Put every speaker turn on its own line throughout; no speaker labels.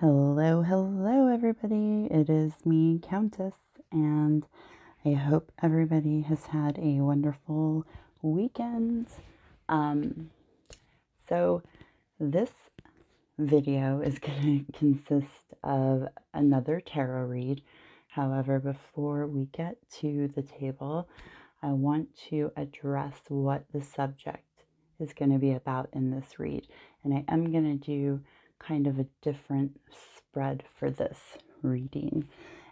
Hello, everybody. It is me, Countess, and I hope everybody has had a wonderful weekend. So this video is going to consist of another tarot read. However, before we get to the table, I want to address what the subject is going to be about in this read. And I am going to do kind of a different spread for this reading.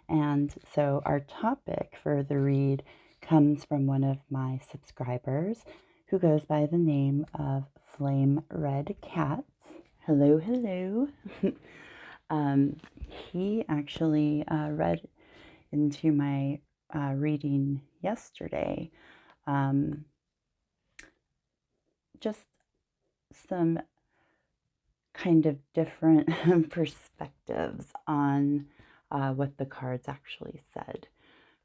And so our topic for the read comes from one of my subscribers who goes by the name of Flame Red Cat. Hello. He actually read into my reading yesterday. Just some kind of different perspectives on what the cards actually said.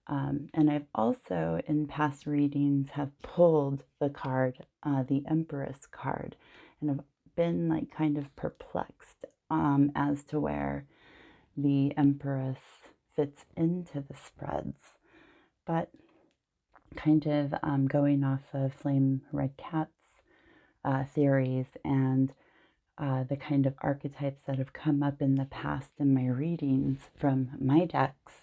And I've also, in past readings, have pulled the card, the Empress card, and I've been like kind of perplexed as to where the Empress fits into the spreads. But kind of going off of Flame Red Cat's theories and the kind of archetypes that have come up in the past in my readings from my decks,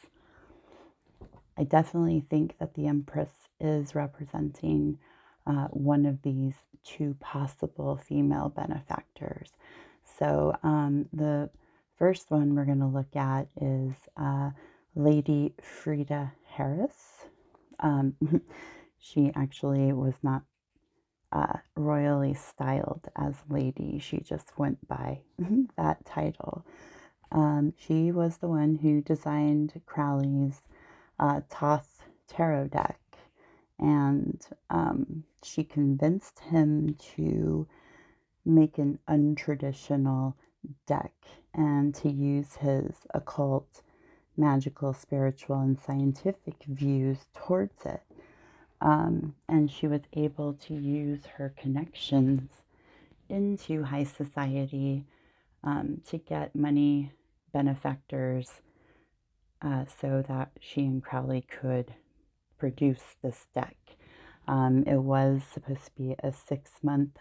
I definitely think that the Empress is representing one of these two possible female benefactors. So the first one we're going to look at is Lady Frida Harris. She actually was not royally styled as lady. She just went by that title. She was the one who designed Crowley's Thoth tarot deck, and she convinced him to make an untraditional deck and to use his occult, magical, spiritual, and scientific views towards it. And she was able to use her connections into high society to get money benefactors so that she and Crowley could produce this deck. It was supposed to be a 6-month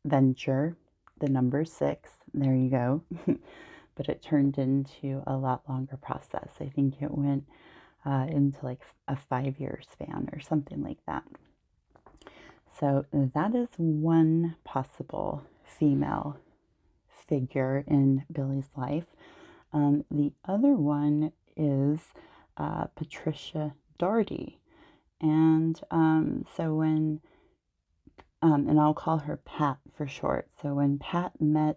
venture, the number 6, there you go, but it turned into a lot longer process. I think it went into like a 5-year span or something like that. So that is one possible female figure in Billy's life. The other one is Patricia Doherty. And so when, and I'll call her Pat for short. So when Pat met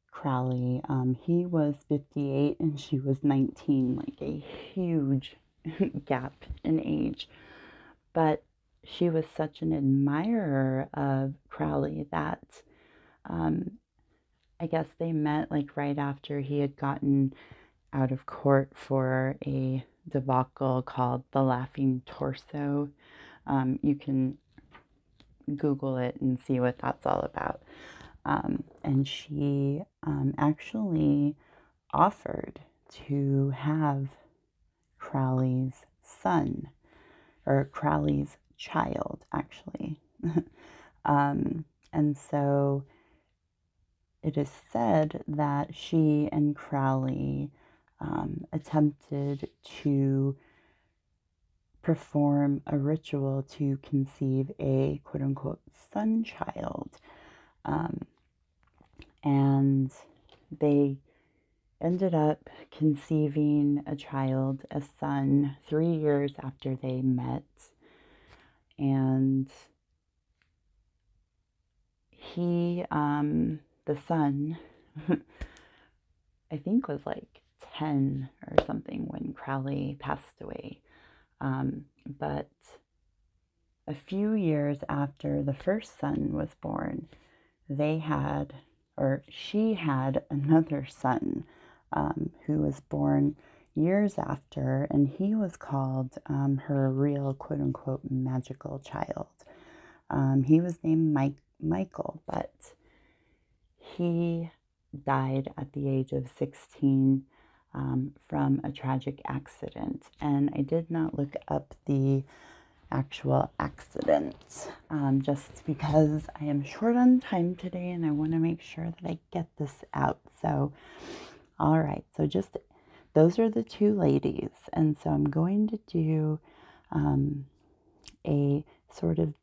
Crowley, he was 58 and she was 19, like a huge gap in age. But she was such an admirer of Crowley that I guess they met like right after he had gotten out of court for a debacle called the Laughing Torso. You can Google it and see what that's all about. And she actually offered to have Crowley's son, or Crowley's child, actually. And so it is said that she and Crowley attempted to perform a ritual to conceive a quote-unquote son child. And they ended up conceiving a child, a son, 3 years after they met. And he, the son, I think was like 10 or something when Crowley passed away. But a few years after the first son was born, she had another son who was born years after, and he was called her real quote-unquote magical child. He was named Michael, but he died at the age of 16 from a tragic accident. And I did not look up the actual accident just because I am short on time today and I want to make sure that I get this out. So, all right, so just those are the two ladies. And so I'm going to do a sort of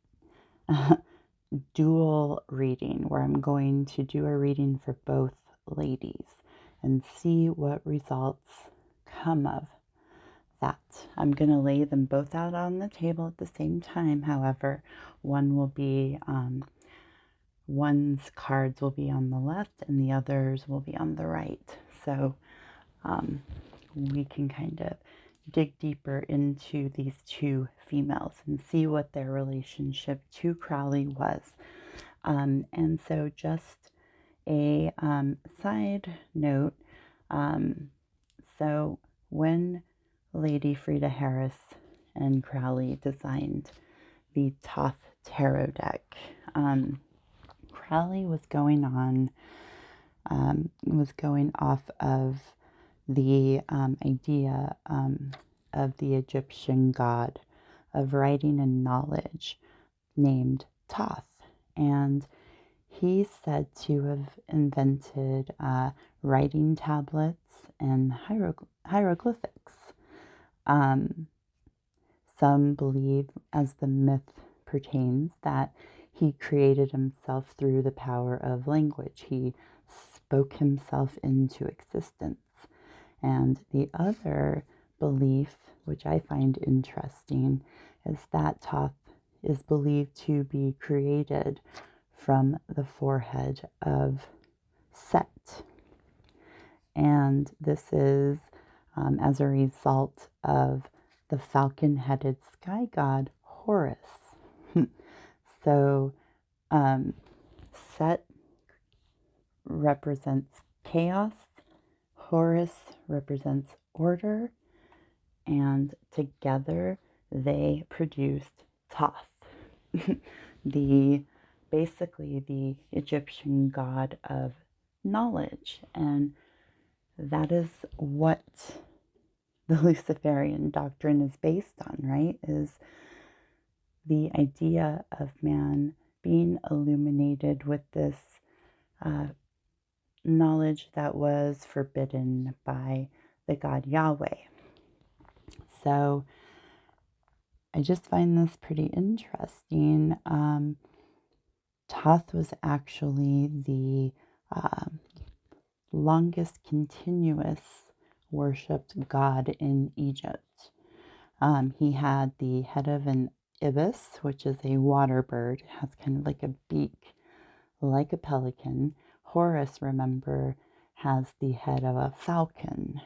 dual reading where I'm going to do a reading for both ladies and see what results come of that. I'm going to lay them both out on the table at the same time. However, one will be, one's cards will be on the left and the others will be on the right. So we can kind of dig deeper into these two females and see what their relationship to Crowley was. And so just a side note, so when Lady Frieda Harris and Crowley designed the Thoth Tarot deck, Crowley was going off of the idea of the Egyptian god of writing and knowledge named Thoth. And he's said to have invented writing tablets and hieroglyphics. Some believe, as the myth pertains, that he created himself through the power of language. He spoke himself into existence. And the other belief, which I find interesting, is that Thoth is believed to be created from the forehead of Set. And this is as a result of the falcon-headed sky god Horus. So Set represents chaos, Horus represents order, and together they produced Thoth, basically the Egyptian god of knowledge. And that is what the Luciferian doctrine is based on, right? Is the idea of man being illuminated with this knowledge that was forbidden by the god Yahweh. So I just find this pretty interesting. Thoth was actually the longest continuous worshipped god in Egypt. He had the head of an ibis, which is a water bird. It has kind of like a beak, like a pelican. Horus, remember, has the head of a falcon.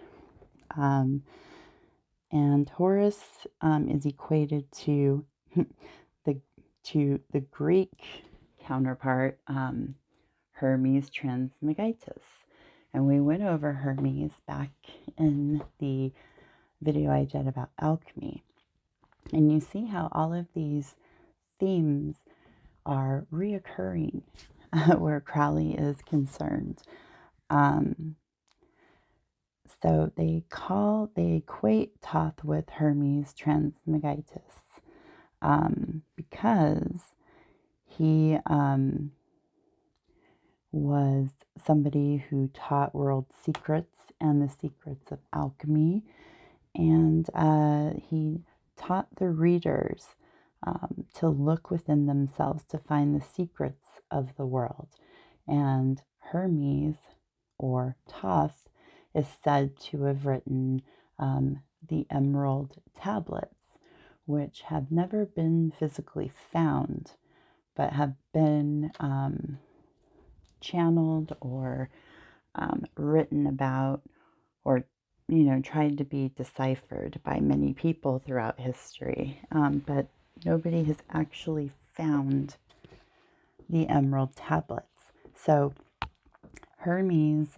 And Horus is equated to the Greek counterpart, Hermes Trismegistus. And we went over Hermes back in the video I did about alchemy. And you see how all of these themes are reoccurring where Crowley is concerned. So they equate Thoth with Hermes Trismegistus because he was somebody who taught world secrets and the secrets of alchemy, and he taught the readers to look within themselves to find the secrets of the world. And Hermes, or Thoth, is said to have written the emerald tablets, which have never been physically found, but have been channeled or written about, or tried to be deciphered by many people throughout history, but nobody has actually found the emerald tablets. So Hermes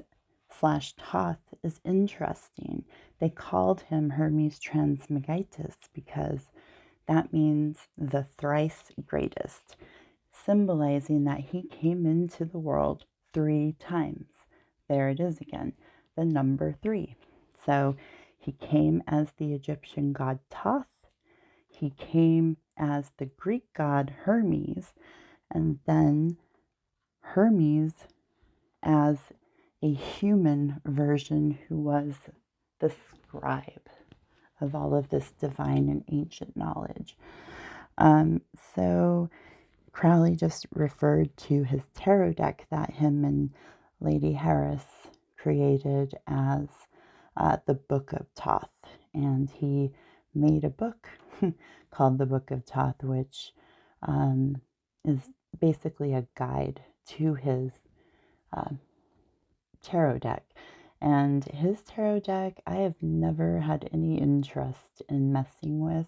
/ Thoth is interesting. They called him Hermes Trismegistus because that means the thrice greatest, symbolizing that he came into the world 3 times. there it is again, the number 3. So he came as the Egyptian god Thoth. He came as the Greek god Hermes, and then Hermes as a human version who was the scribe of all of this divine and ancient knowledge. So Crowley just referred to his tarot deck that him and Lady Harris created as the Book of Thoth. And he made a book called the Book of Thoth, which is basically a guide to his tarot deck. And his tarot deck, I have never had any interest in messing with.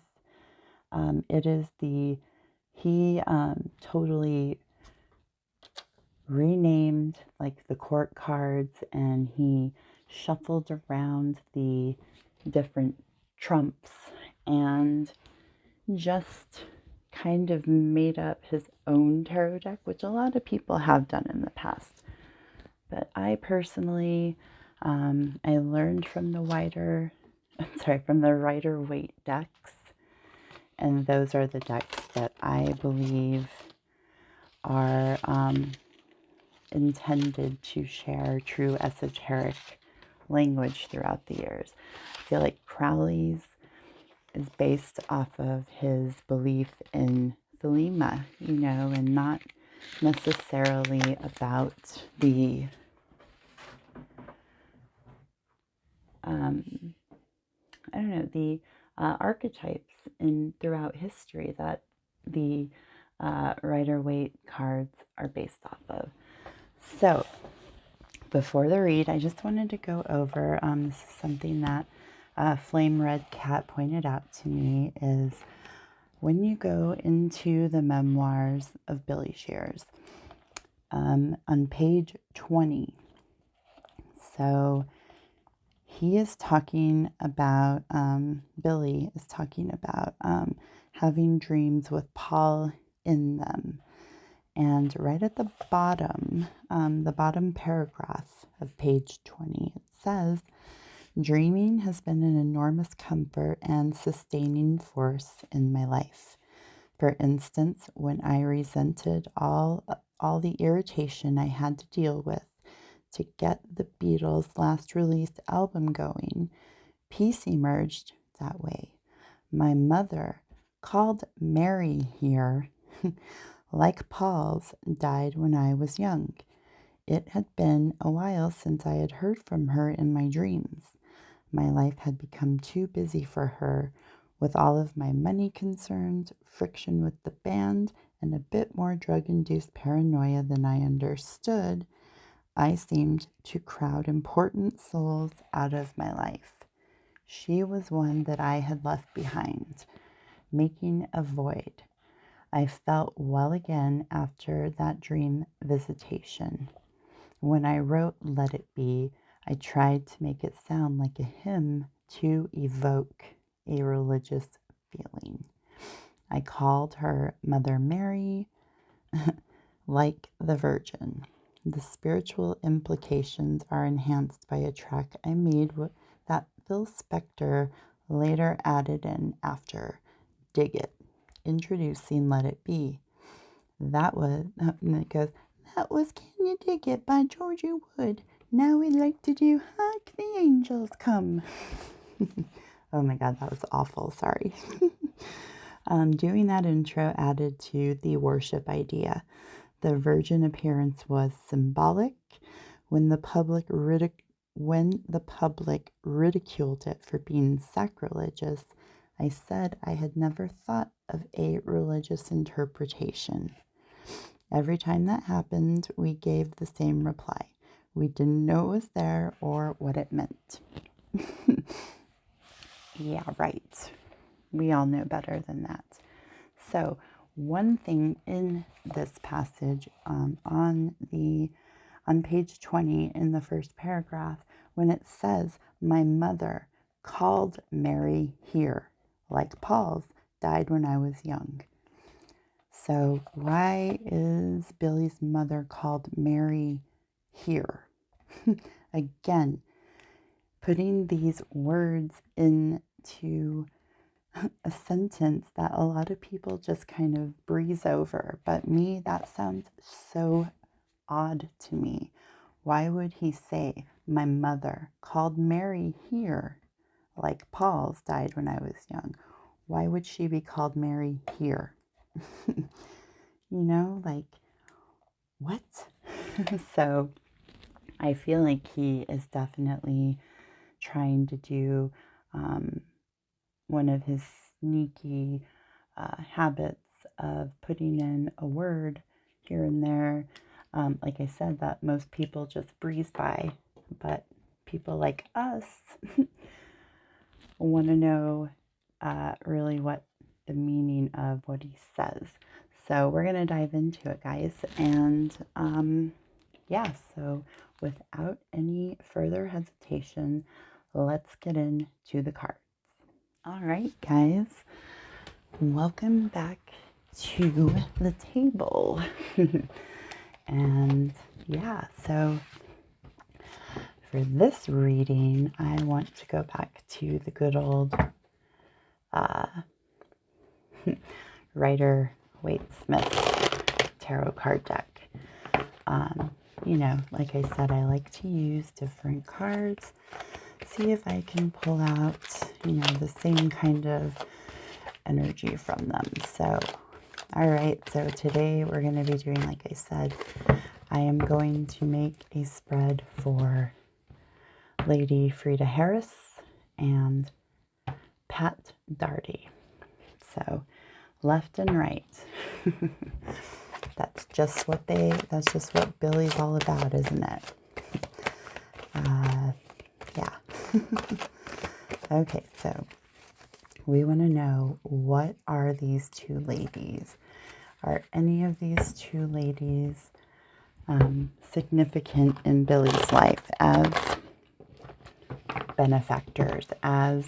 He totally renamed like the court cards, and he shuffled around the different trumps and just kind of made up his own tarot deck, which a lot of people have done in the past. But I personally, I learned from the Rider-Waite decks, and those are the decks that I believe are intended to share true esoteric language throughout the years. I feel like Crowley's is based off of his belief in Thelema, and not necessarily about the the archetypes throughout history that the Rider-Waite cards are based off of. So before the read, I just wanted to go over, this is something that Flame Red Cat pointed out to me, is when you go into the memoirs of Billy Shears, on page 20, so he is talking about, Billy is talking about having dreams with Paul in them. And right at the bottom paragraph of page 20, it says, dreaming has been an enormous comfort and sustaining force in my life. For instance, when I resented all the irritation I had to deal with to get the Beatles' last released album going, peace emerged that way. My mother, called Mary here, like Paul's, died when I was young. It had been a while since I had heard from her in my dreams. My life had become too busy for her, with all of my money concerns, friction with the band, and a bit more drug-induced paranoia than I understood. I seemed to crowd important souls out of my life. She was one that I had left behind, making a void. I felt well again after that dream visitation. When I wrote Let It Be, I tried to make it sound like a hymn to evoke a religious feeling. I called her Mother Mary, like the Virgin. The spiritual implications are enhanced by a track I made that Phil Spector later added in after, Dig It, introducing Let It Be. And it goes, that was Can You Dig It by Georgie Wood. Now we'd like to do Hark the Angels Come. Oh my God, that was awful, sorry. Doing that intro added to the worship idea. The virgin appearance was symbolic. When the public ridiculed it for being sacrilegious, I said I had never thought of a religious interpretation. Every time that happened, we gave the same reply. We didn't know it was there or what it meant. Yeah, right. We all know better than that. So, one thing in this passage on page 20 in the first paragraph, when it says, my mother, called Mary here, like Paul's, died when I was young. So why is Billy's mother called Mary here? Again, putting these words into a sentence that a lot of people just kind of breeze over. But me, that sounds so odd to me. Why would he say, my mother called Mary here? Like Paul's died when I was young. Why would she be called Mary here? You know, like, what? So I feel like he is definitely trying to do one of his sneaky habits of putting in a word here and there. Like I said, that most people just breeze by, but people like us want to know really what the meaning of what he says. So we're going to dive into it, guys. And yeah, so without any further hesitation, let's get into the cards. All right, guys, welcome back to the table. And yeah, so for this reading, I want to go back to the good old Rider-Waite-Smith tarot card deck. You know, like I said, I like to use different cards, see if I can pull out, you know, the same kind of energy from them. So, all right, so today we're going to be doing, like I said, I am going to make a spread for Lady Frida Harris and Pat Darty. So, left and right. That's just what Billy's all about, isn't it? Yeah. Okay, so we want to know, what are these two ladies? Are any of these two ladies significant in Billy's life as benefactors, as,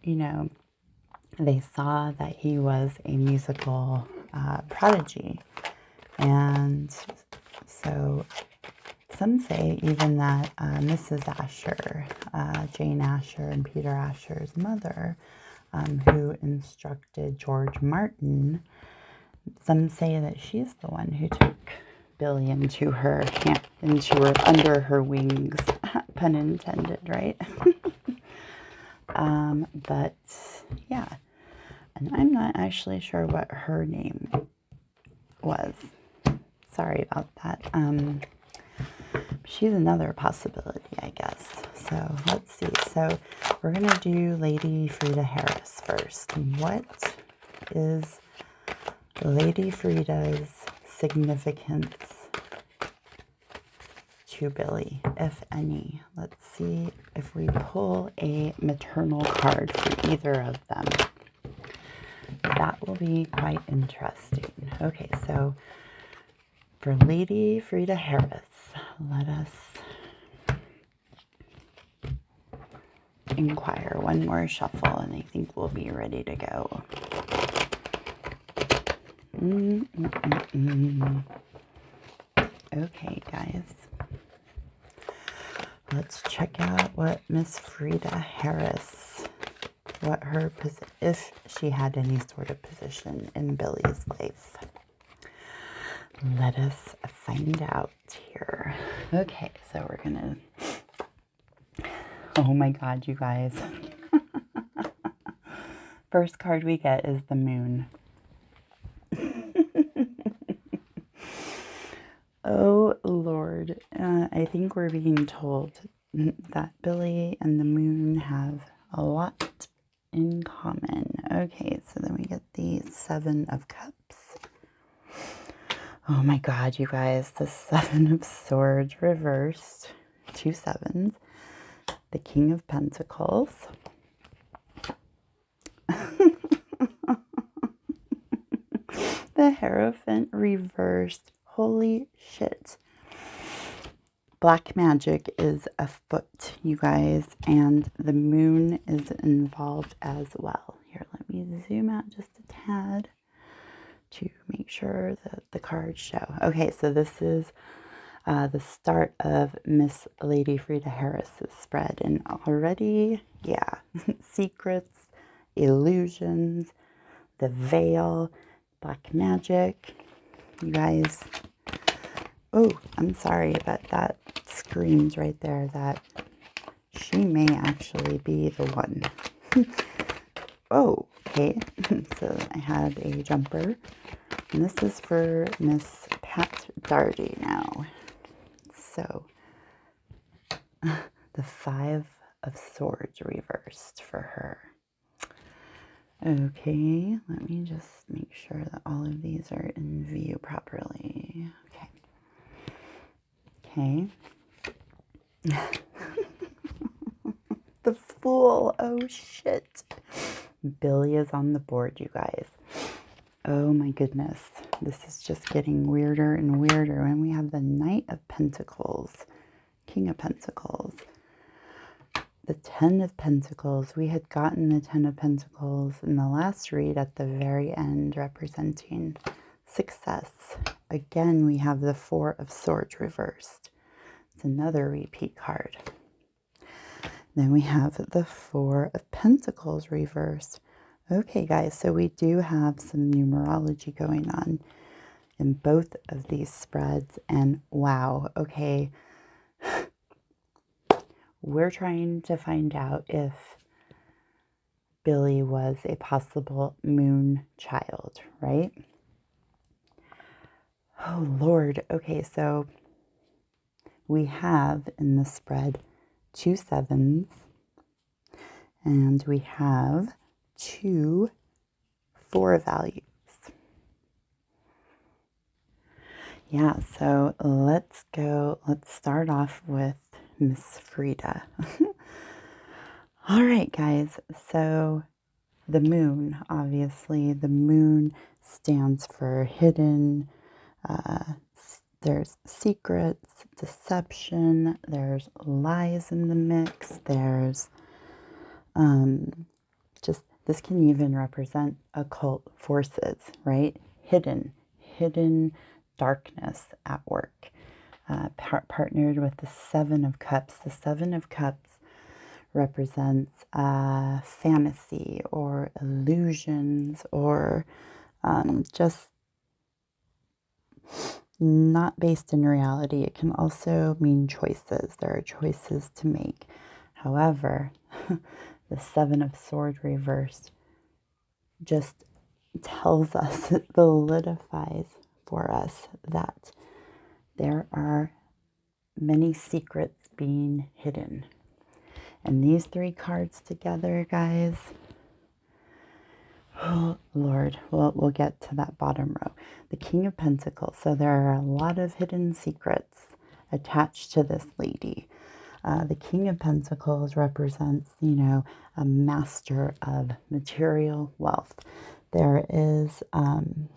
you know, they saw that he was a musical prodigy. And so some say even that Mrs. Asher, Jane Asher and Peter Asher's mother, who instructed George Martin, some say that she's the one who took Billy into her under her wings, pun intended, right? But yeah, and I'm not actually sure what her name was. Sorry about that. She's another possibility, I guess. So let's see. So we're going to do Lady Frida Harris first. What is Lady Frida's significance to Billy, if any? Let's see if we pull a maternal card for either of them. That will be quite interesting. Okay, so for Lady Frida Harris, let us inquire. One more shuffle and I think we'll be ready to go. Okay, guys. Let's check out what Miss Frida Harris, what her, if she had any sort of position in Billy's life. Let us find out here. Okay, so we're gonna, oh my God, you guys. First card we get is the moon. Oh, Lord. I think we're being told that Billy and the moon have a lot in common. Okay, so then we get the Seven of Cups. Oh my God, you guys, the Seven of Swords reversed. 2 sevens. The King of Pentacles. The Hierophant reversed. Holy shit. Black magic is afoot, you guys, and the moon is involved as well. Here, let me zoom out just a tad to make sure that the cards show. Okay, so this is the start of Miss Lady Frida Harris's spread. And already, yeah, secrets, illusions, the veil, black magic. You guys, oh, I'm sorry, but that screams right there that she may actually be the one. Oh, okay. So I have a jumper, and this is for Miss Pat Darty now. So the 5 of Swords reversed for her. Okay, let me just make sure that all of these are in view properly. Okay. The Fool. Oh, shit. Billy is on the board, you guys. Oh, my goodness. This is just getting weirder and weirder. And we have the Knight of Pentacles, King of Pentacles, the 10 of Pentacles. We had gotten the 10 of Pentacles in the last read at the very end, representing success. Again, we have the 4 of Swords reversed. It's another repeat card. Then we have the 4 of Pentacles reversed. Okay, guys, so we do have some numerology going on in both of these spreads. And wow, okay, we're trying to find out if Billy was a possible moon child, right? Oh, Lord. Okay, so we have in the spread 2 7s, and we have 2 4 values. Yeah, so let's start off with Miss Frida. All right, guys, so the moon, obviously, the moon stands for hidden. There's secrets, deception, there's lies in the mix, there's just, this can even represent occult forces, right? Hidden darkness at work. Partnered with the 7 of Cups. The 7 of Cups represents fantasy or illusions or just not based in reality. It can also mean choices. There are choices to make. However, the 7 of Swords reversed just tells us, it validifies for us that there are many secrets being hidden. And these 3 cards together, guys, oh, Lord, we'll get to that bottom row. The King of Pentacles. So there are a lot of hidden secrets attached to this lady. The King of Pentacles represents, you know, a master of material wealth. There is an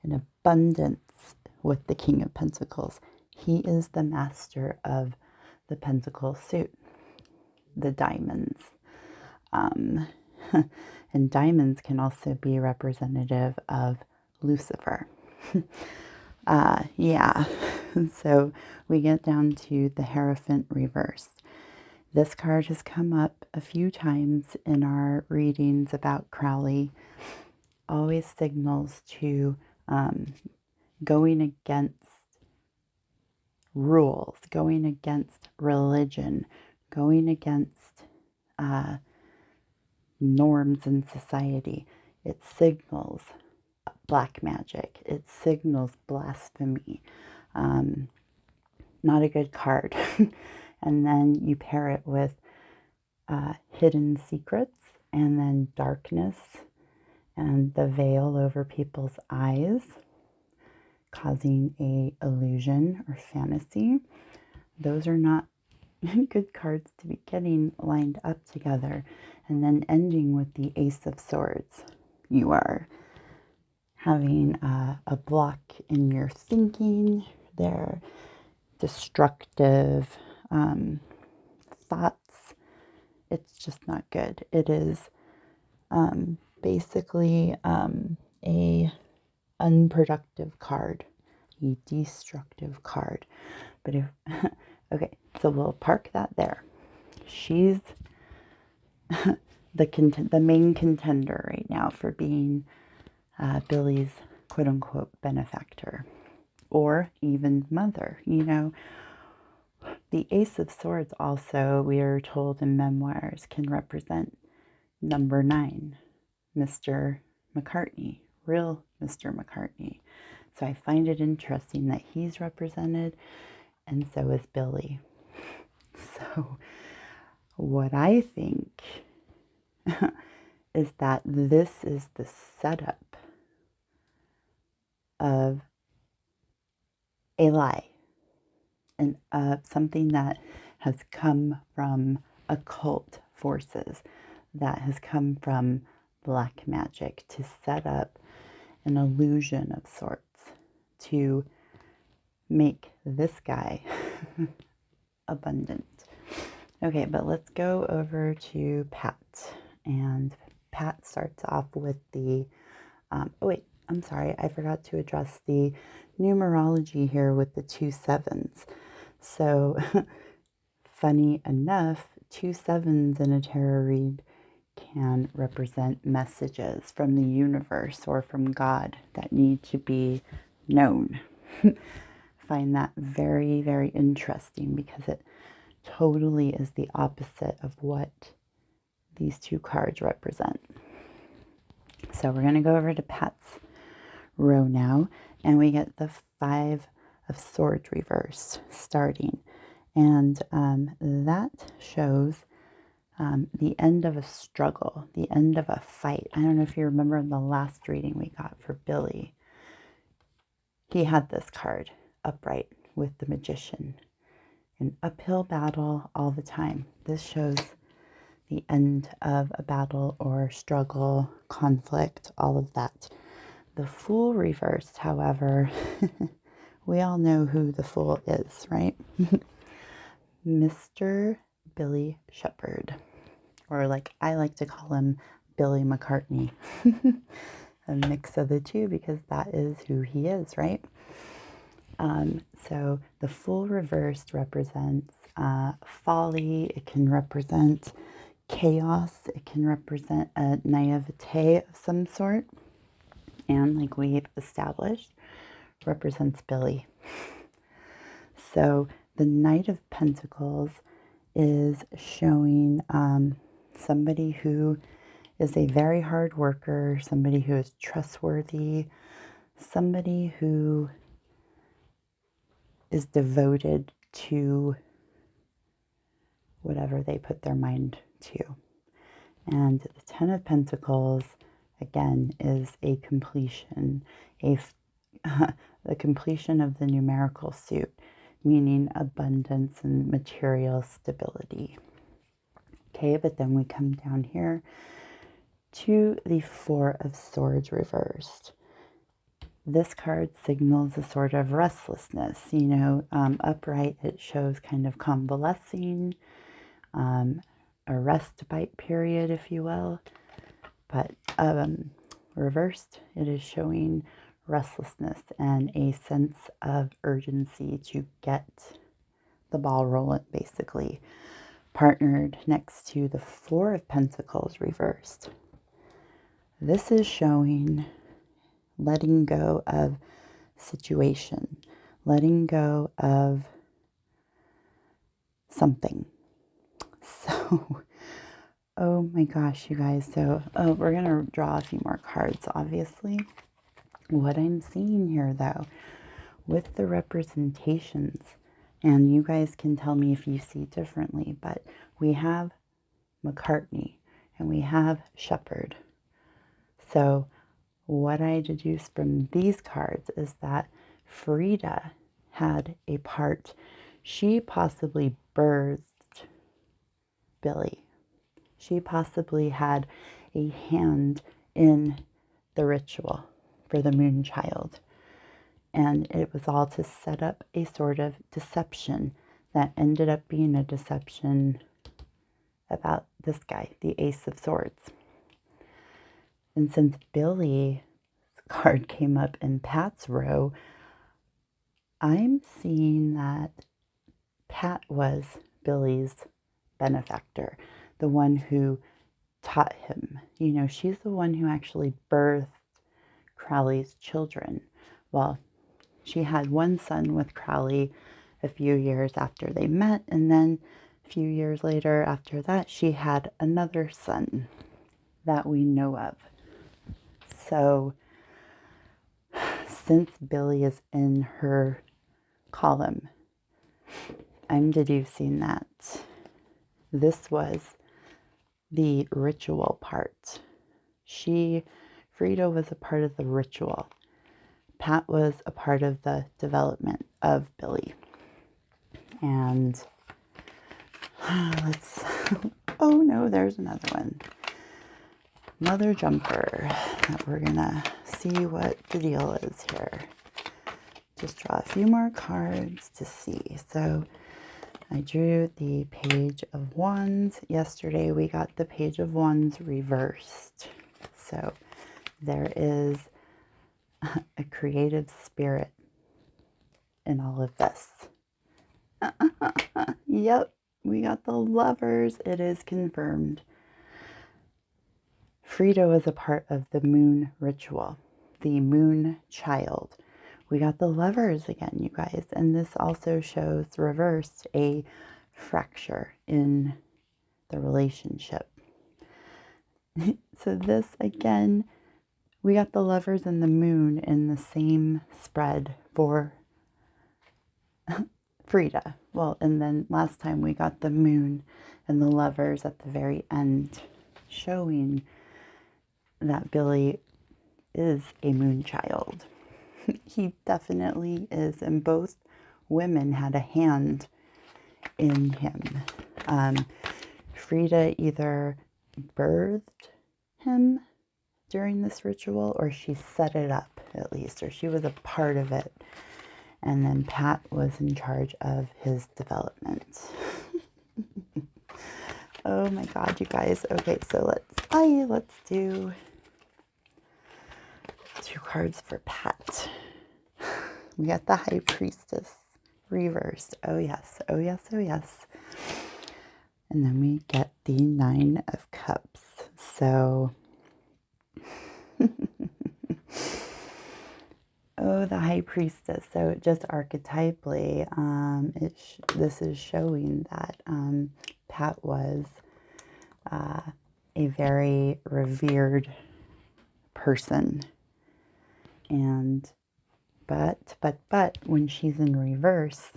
abundance with the King of Pentacles. He is the master of the pentacle suit, the diamonds. And diamonds can also be representative of Lucifer. Yeah, so we get down to the Hierophant reversed. This card has come up a few times in our readings about Crowley. Always signals to going against rules, going against religion, going against norms in society. It signals black magic. It signals blasphemy. Not a good card. And then you pair it with hidden secrets, and then darkness and the veil over people's eyes, causing a illusion or fantasy. Those are not good cards to be getting lined up together. And then ending with the Ace of Swords. You are having a block in your thinking. They're destructive thoughts. It's just not good. It is basically a unproductive card. a destructive card. But if, okay, so we'll park that there. She's the main contender right now for being Billy's quote-unquote benefactor, or even mother. You know, the Ace of Swords also, we are told in memoirs, can represent number 9, Mr. McCartney, real Mr. McCartney. So I find it interesting that he's represented, and so is Billy. So what I think is that this is the setup of a lie, and something that has come from occult forces, that has come from black magic to set up an illusion of sorts to make this guy abundant. Okay, but let's go over to Pat. And Pat starts off with the, oh wait, I'm sorry, I forgot to address the numerology here with the 2 7s. So, funny enough, 2 7s in a tarot read can represent messages from the universe or from God that need to be known. Find that very, very interesting, because it totally is the opposite of what these 2 cards represent. So we're going to go over to Pat's row now, and we get the 5 of Swords reversed starting, and that shows the end of a struggle, the end of a fight. I don't know if you remember in the last reading we got for Billy, he had this card upright with the Magician, an uphill battle all the time. This shows the end of a battle or struggle, conflict, all of that. The Fool reversed, however, we all know who the Fool is, right? Mr. Billy Shepherd, or like I like to call him Billy McCartney. A mix of the two, because that is who he is, right? So the Fool reversed represents folly. It can represent chaos. It can represent a naivete of some sort. And like we've established, represents Billy. So the Knight of Pentacles is showing somebody who is a very hard worker, somebody who is trustworthy, somebody who is devoted to whatever they put their mind to. And the Ten of Pentacles, again, is a completion, the completion of the numerical suit, meaning abundance and material stability. Okay, but then we come down here to the Four of Swords reversed. This card signals a sort of restlessness, you know, upright it shows kind of convalescing, a respite period, if you will, but reversed, it is showing restlessness and a sense of urgency to get the ball rolling, basically, partnered next to the Four of Pentacles reversed. This is showing letting go of situation, letting go of something. So, oh my gosh, you guys. So, we're going to draw a few more cards, obviously. What I'm seeing here, though, with the representations, and you guys can tell me if you see differently, but we have McCartney and we have Shepherd. So what I deduce from these cards is that Frida had a part. She possibly birthed Billy. She possibly had a hand in the ritual for the moon child. And it was all to set up a sort of deception that ended up being a deception about this guy, the Ace of Swords. And since Billy's card came up in Pat's row, I'm seeing that Pat was Billy's benefactor, the one who taught him. You know, she's the one who actually birthed Crowley's children. Well, she had one son with Crowley a few years after they met, and then a few years later after that, she had another son that we know of. So, since Billy is in her column, I'm deducing that this was the ritual part. Frida was a part of the ritual. Pat was a part of the development of Billy. And oh no, there's another one. Another jumper that we're gonna see what the deal is here. Just draw a few more cards to see. So I drew the Page of Wands. Yesterday we got the Page of Wands reversed. So there is a creative spirit in all of this. Yep, we got the Lovers. It is confirmed. Frida was a part of the moon ritual, the moon child. We got the Lovers again, you guys. And this also shows reversed a fracture in the relationship. So this again, we got the Lovers and the moon in the same spread for Frida. Well, and then last time we got the moon and the Lovers at the very end, showing that Billy is a moon child. He definitely is, and both women had a hand in him. Frida either birthed him during this ritual, or she set it up at least, or she was a part of it. And then Pat was in charge of his development. Oh my God, you guys. Okay, so let's do 2 cards for Pat. We got the High Priestess reversed. Oh yes, oh yes, oh yes. And then we get the 9 of Cups. So, oh, the High Priestess. So just archetypally, this is showing that Pat was a very revered person. And but when she's in reverse,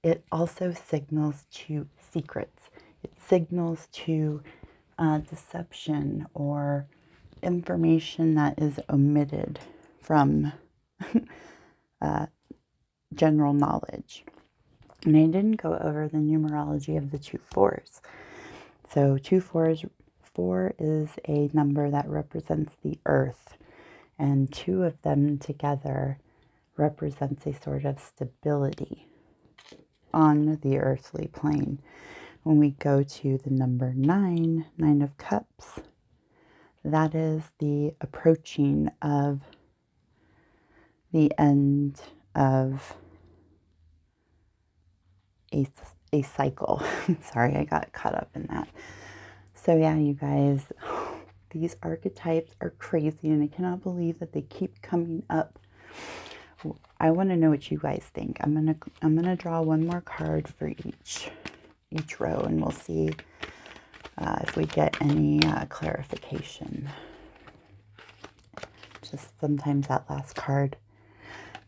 it also signals to secrets. It signals to deception or information that is omitted from general knowledge. And I didn't go over the numerology of the 2 4s. So 4 is a number that represents the earth, and 2 of them together represents a sort of stability on the earthly plane. When we go to the number 9, 9 of Cups, that is the approaching of the end of a cycle. Sorry, I got caught up in that. So yeah, you guys, these archetypes are crazy, and I cannot believe that they keep coming up. I want to know what you guys think. I'm gonna draw one more card for each row, and we'll see if we get any clarification. Just sometimes that last card.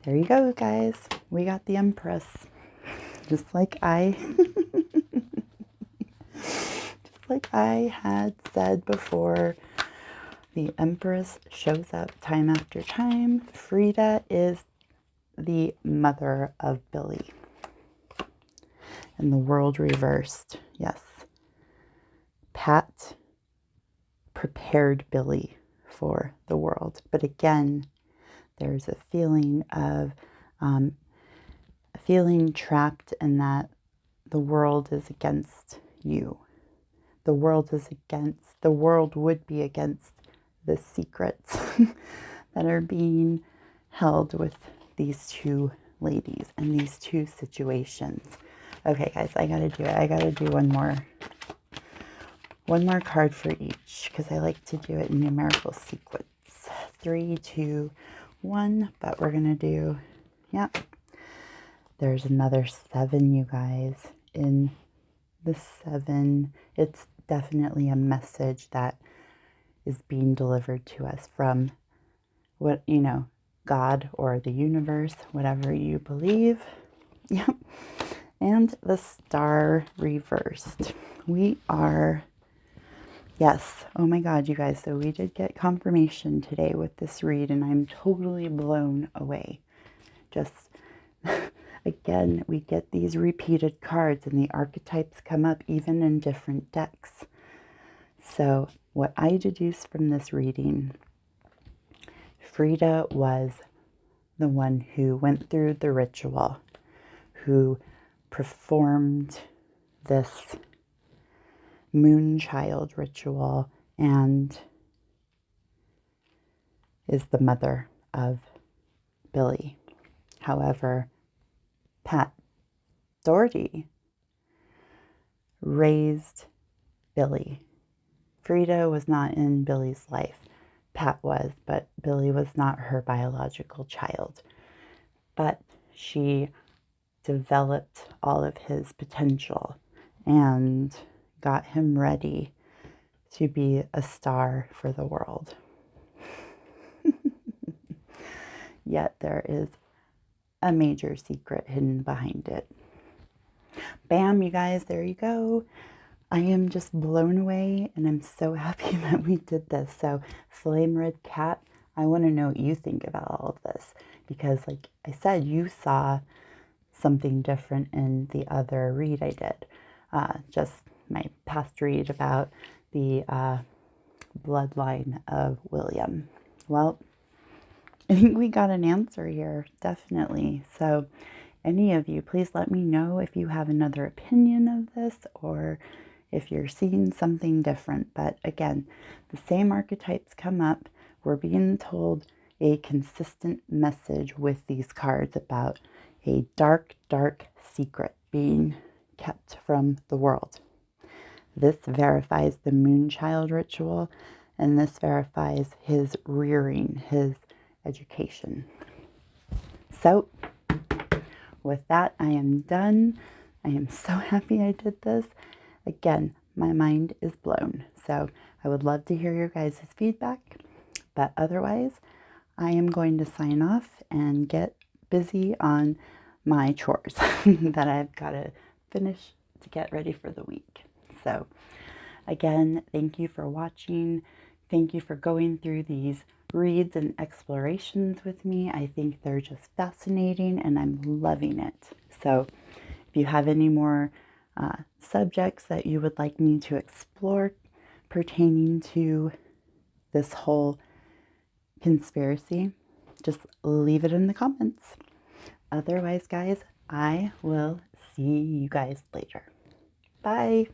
There you go, guys. We got the Empress. Just like I had said before, the Empress shows up time after time. Frida is the mother of Billy. And the world reversed. Yes. Pat prepared Billy for the world. But again, there's a feeling of feeling trapped in that the world is against you. The world would be against the secrets that are being held with these 2 ladies in these two situations. Okay, guys, I gotta do it. I gotta do one more card for each because I like to do it in numerical sequence. 3, 2, 1. But we're gonna do, yep. There's another 7, you guys. In the 7, it's definitely a message that is being delivered to us from what, you know, God or the universe, whatever you believe. Yep. And the star reversed. We are, yes, oh my God, you guys. So we did get confirmation today with this read, and I'm totally blown away. Just, again, we get these repeated cards, and the archetypes come up even in different decks. So what I deduced from this reading, Frida was the one who went through the ritual, who performed this moon child ritual, and is the mother of Billy. However, Pat Doherty raised Billy. Frida was not in Billy's life. Pat was, but Billy was not her biological child. But she developed all of his potential and got him ready to be a star for the world. Yet there is a major secret hidden behind it. Bam, you guys, there you go. I am just blown away, and I'm so happy that we did this. So, Flame Red Cat, I want to know what you think about all of this, because like I said, you saw something different in the other read I did. Just my past read about the bloodline of William. Well, I think we got an answer here, definitely. So any of you, please let me know if you have another opinion of this or if you're seeing something different. But again, the same archetypes come up. We're being told a consistent message with these cards about a dark, dark secret being kept from the world. This verifies the Moonchild ritual, and this verifies his rearing, his education. So, with that, I am done. I am so happy I did this. Again, my mind is blown. So, I would love to hear your guys' feedback. But otherwise, I am going to sign off and get busy on my chores that I've got to finish to get ready for the week. So again, thank you for watching. Thank you for going through these reads and explorations with me. I think they're just fascinating and I'm loving it. So if you have any more subjects that you would like me to explore pertaining to this whole conspiracy, just leave it in the comments. Otherwise, guys, I will see you guys later. Bye.